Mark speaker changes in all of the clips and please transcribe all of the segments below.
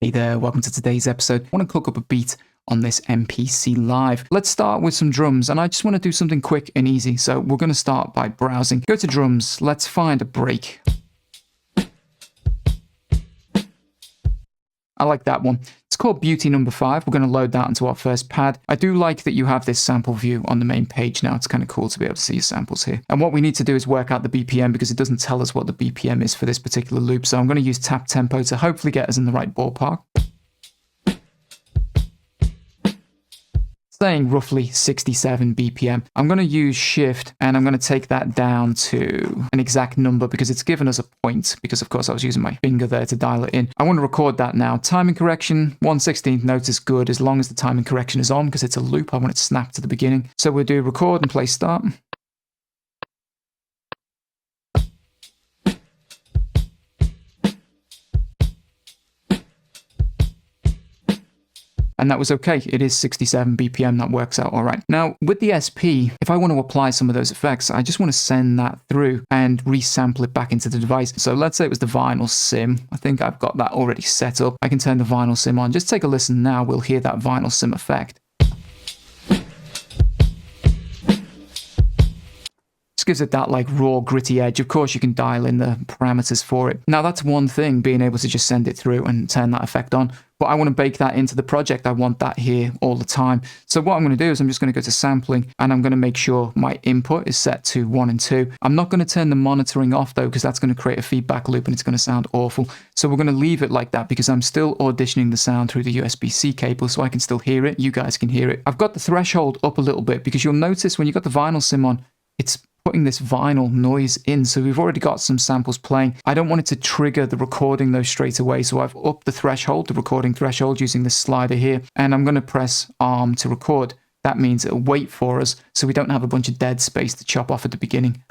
Speaker 1: Hey there, welcome to today's episode. I want to cook up a beat on this MPC Live. Let's start with some drums, and I just want to do something quick and easy. So we're going to start by browsing. Go to drums, let's find a break. I like that one. It's called Beauty number 5. We're going to load that into our first pad. I do like that you have this sample view on the main page now. It's kind of cool to be able to see your samples here. And what we need to do is work out the BPM because it doesn't tell us what the BPM is for this particular loop. So I'm going to use tap tempo to hopefully get us in the right ballpark. Saying roughly 67 BPM. I'm going to use shift and I'm going to take that down to an exact number because it's given us a point because of course I was using my finger there to dial it in. I want to record that now. Timing correction, 1/16 note is good as long as the timing correction is on because it's a loop. I want it snapped to the beginning. So we'll do record and play start. And that was okay. It is 67 BPM. That works out all right. Now, with the SP, if I want to apply some of those effects, I just want to send that through and resample it back into the device. So let's say it was the vinyl sim. I think I've got that already set up. I can turn the vinyl sim on. Just take a listen now. We'll hear that vinyl sim effect. Gives it that like raw gritty edge. Of course you can dial in the parameters for it. Now that's one thing, being able to just send it through and turn that effect on, but I want to bake that into the project. I want that here all the time. So what I'm going to do is I'm just going to go to sampling and I'm going to make sure my input is set to 1 and 2. I'm not going to turn the monitoring off though because that's going to create a feedback loop and it's going to sound awful. So we're going to leave it like that because I'm still auditioning the sound through the USB-C cable so I can still hear it. You guys can hear it. I've got the threshold up a little bit because you'll notice when you've got the vinyl sim on, it's putting this vinyl noise in, so we've already got some samples playing. I don't want it to trigger the recording though straight away, so I've upped the threshold, the recording threshold, using this slider here, and I'm going to press ARM to record. That means it'll wait for us, so we don't have a bunch of dead space to chop off at the beginning.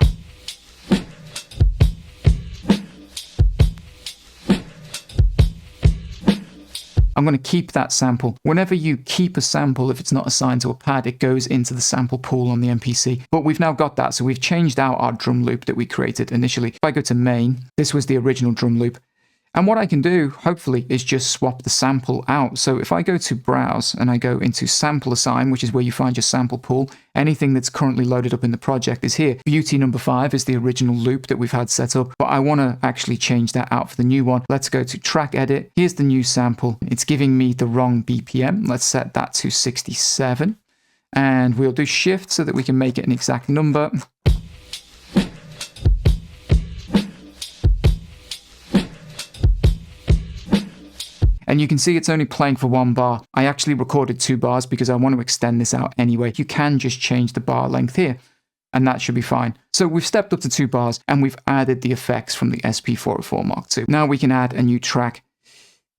Speaker 1: I'm going to keep that sample. Whenever you keep a sample, if it's not assigned to a pad, it goes into the sample pool on the MPC. But we've now got that, so we've changed out our drum loop that we created initially. If I go to main, this was the original drum loop. And what I can do, hopefully, is just swap the sample out. So if I go to browse and I go into sample assign, which is where you find your sample pool, anything that's currently loaded up in the project is here. Beauty number 5 is the original loop that we've had set up, but I want to actually change that out for the new one. Let's go to track edit. Here's the new sample. It's giving me the wrong BPM. Let's set that to 67 and we'll do shift so that we can make it an exact number. And you can see it's only playing for 1 bar. I actually recorded 2 bars because I want to extend this out anyway. You can just change the bar length here and that should be fine. So we've stepped up to 2 bars and we've added the effects from the SP404 Mark II. Now we can add a new track.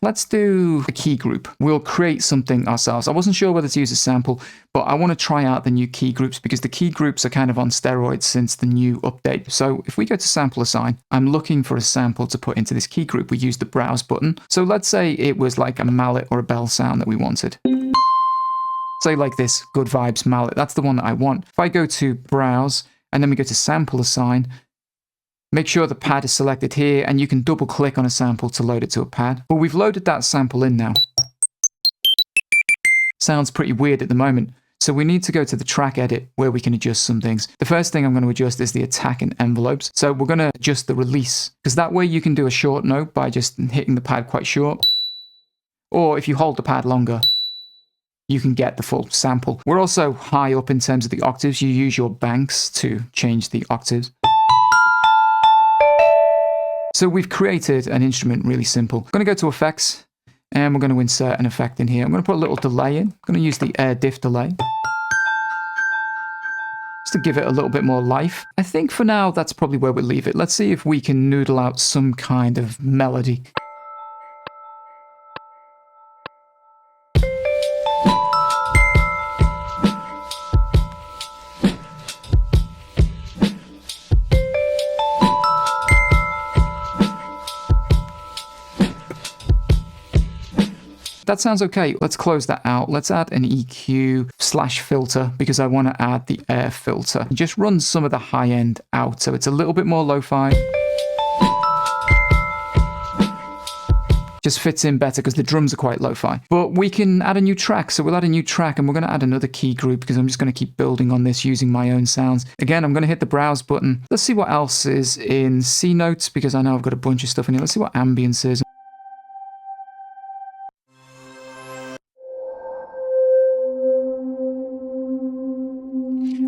Speaker 1: Let's do a key group. We'll create something ourselves. I wasn't sure whether to use a sample, but I want to try out the new key groups because the key groups are kind of on steroids since the new update. So if we go to sample assign, I'm looking for a sample to put into this key group. We use the browse button. So let's say it was like a mallet or a bell sound that we wanted. Say like this, good vibes mallet. That's the one that I want. If I go to browse and then we go to sample assign, make sure the pad is selected here and you can double click on a sample to load it to a pad. But we've loaded that sample in now. Sounds pretty weird at the moment. So we need to go to the track edit where we can adjust some things. The first thing I'm going to adjust is the attack and envelopes. So we're going to adjust the release because that way you can do a short note by just hitting the pad quite short. Or if you hold the pad longer, you can get the full sample. We're also high up in terms of the octaves. You use your banks to change the octaves. So we've created an instrument really simple. I'm going to go to effects and we're going to insert an effect in here. I'm going to put a little delay in. I'm going to use the air diff delay just to give it a little bit more life. I think for now that's probably where we'll leave it. Let's see if we can noodle out some kind of melody. That sounds okay. Let's close that out. Let's add an EQ/filter because I want to add the air filter. Just run some of the high end out so it's a little bit more lo-fi. just fits in better because the drums are quite lo-fi. But we can add a new track. So we'll add a new track and we're going to add another key group because I'm just going to keep building on this using my own sounds. Again, I'm going to hit the browse button. Let's see what else is in C notes because I know I've got a bunch of stuff in here. Let's see what ambience is.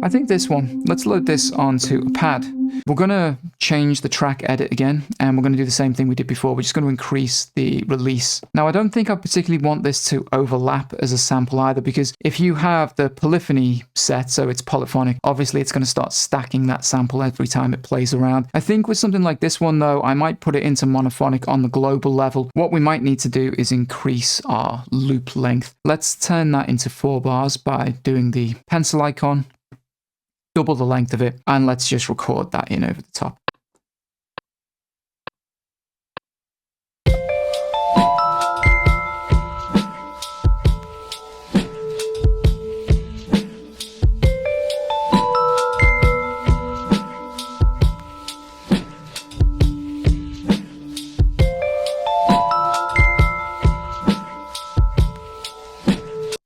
Speaker 1: I think this one, let's load this onto a pad. We're going to change the track edit again, and we're going to do the same thing we did before. We're just going to increase the release. Now, I don't think I particularly want this to overlap as a sample either, because if you have the polyphony set, so it's polyphonic, obviously it's going to start stacking that sample every time it plays around. I think with something like this one, though, I might put it into monophonic on the global level. What we might need to do is increase our loop length. Let's turn that into 4 bars by doing the pencil icon. Double the length of it, and let's just record that in over the top.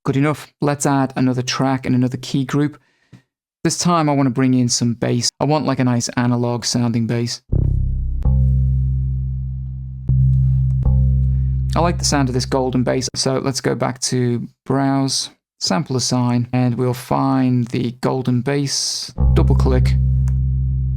Speaker 1: Good enough. Let's add another track and another key group. This time I want to bring in some bass. I want like a nice analog sounding bass. I like the sound of this golden bass, so let's go back to Browse, Sample Assign, and we'll find the golden bass, double click,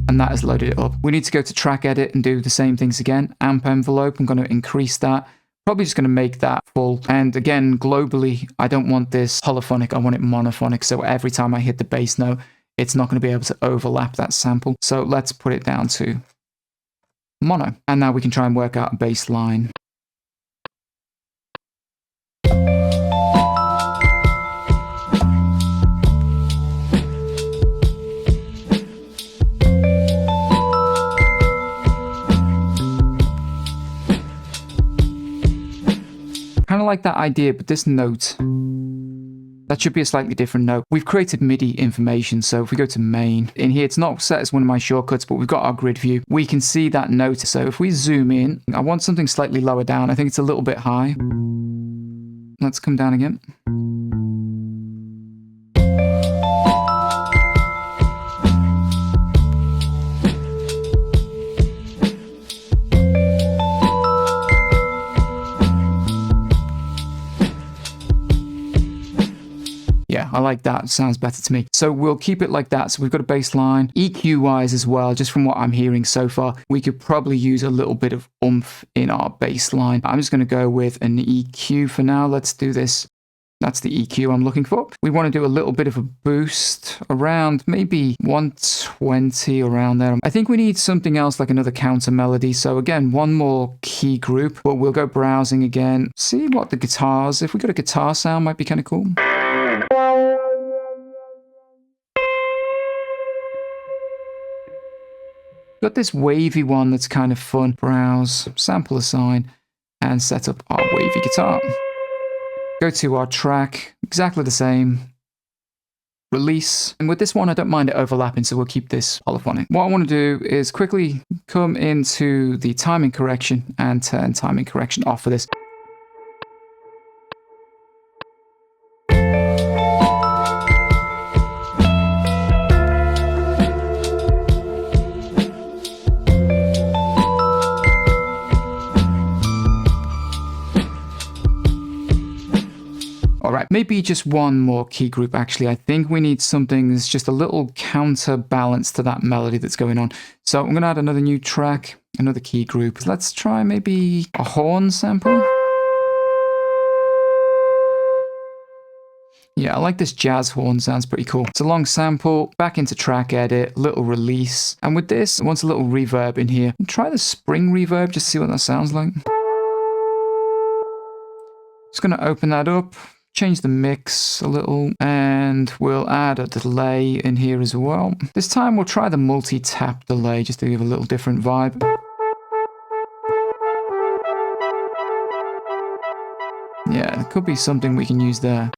Speaker 1: and that has loaded it up. We need to go to Track Edit and do the same things again. Amp envelope, I'm going to increase that. Probably just going to make that full. And again, globally, I don't want this polyphonic, I want it monophonic. So every time I hit the bass note, it's not going to be able to overlap that sample. So let's put it down to mono. And now we can try and work out a bass line. Kind of like that idea, but this note, that should be a slightly different note. We've created MIDI information, so if we go to main, in here, it's not set as one of my shortcuts, but we've got our grid view. We can see that note. So if we zoom in, I want something slightly lower down. I think it's a little bit high. Let's come down again. Yeah, I like that. Sounds better to me. So we'll keep it like that. So we've got a bass line. EQ wise as well, just from what I'm hearing so far, we could probably use a little bit of oomph in our bass line. I'm just going to go with an EQ for now. Let's do this. That's the EQ I'm looking for. We want to do a little bit of a boost around maybe 120 around there. I think we need something else like another counter melody. So again, one more key group, but we'll go browsing again. See what the guitars, if we got a guitar sound, might be kind of cool. Got this wavy one that's kind of fun. Browse, sample assign, and set up our wavy guitar. Go to our track, exactly the same. Release. And with this one, I don't mind it overlapping, so we'll keep this polyphonic. What I want to do is quickly come into the timing correction and turn timing correction off for this. Alright, maybe just one more key group actually. I think we need something that's just a little counterbalance to that melody that's going on. So I'm going to add another new track, another key group. Let's try maybe a horn sample. Yeah, I like this jazz horn, sounds pretty cool. It's a long sample, back into track edit, little release. And with this, I want a little reverb in here. Try the spring reverb, just see what that sounds like. Just going to open that up. Change the mix a little, and we'll add a delay in here as well. This time we'll try the multi-tap delay just to give a little different vibe. Yeah, it could be something we can use there.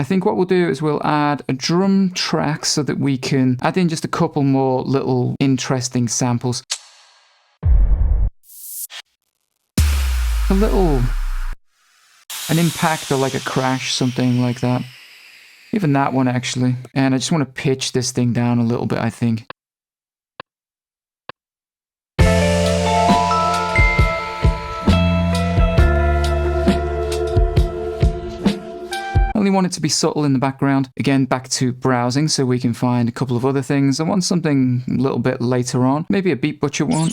Speaker 1: think what we'll do is we'll add a drum track so that we can add in just a couple more little interesting samples. An impact or like a crash, something like that. Even that one actually. And I just want to pitch this thing down a little bit, I think. I only want it to be subtle in the background. Again, back to browsing so we can find a couple of other things. I want something a little bit later on. Maybe a Beat Butcher one.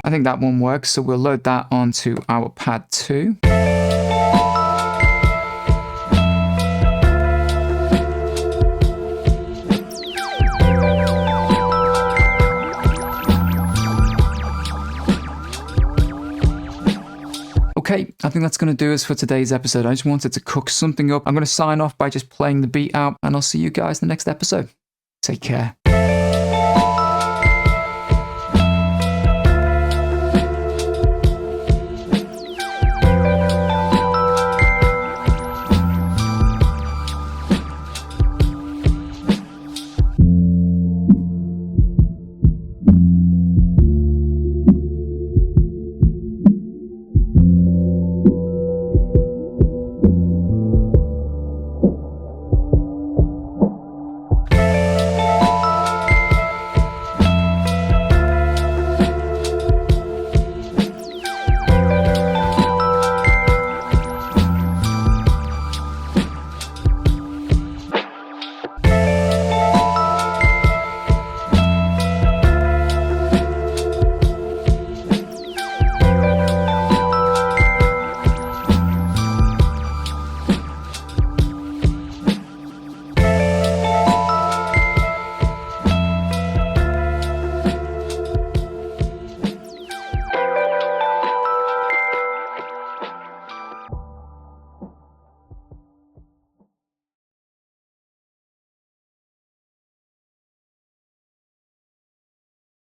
Speaker 1: I think that one works, so we'll load that onto our pad 2. Okay, I think that's going to do us for today's episode. I just wanted to cook something up. I'm going to sign off by just playing the beat out, and I'll see you guys in the next episode. Take care.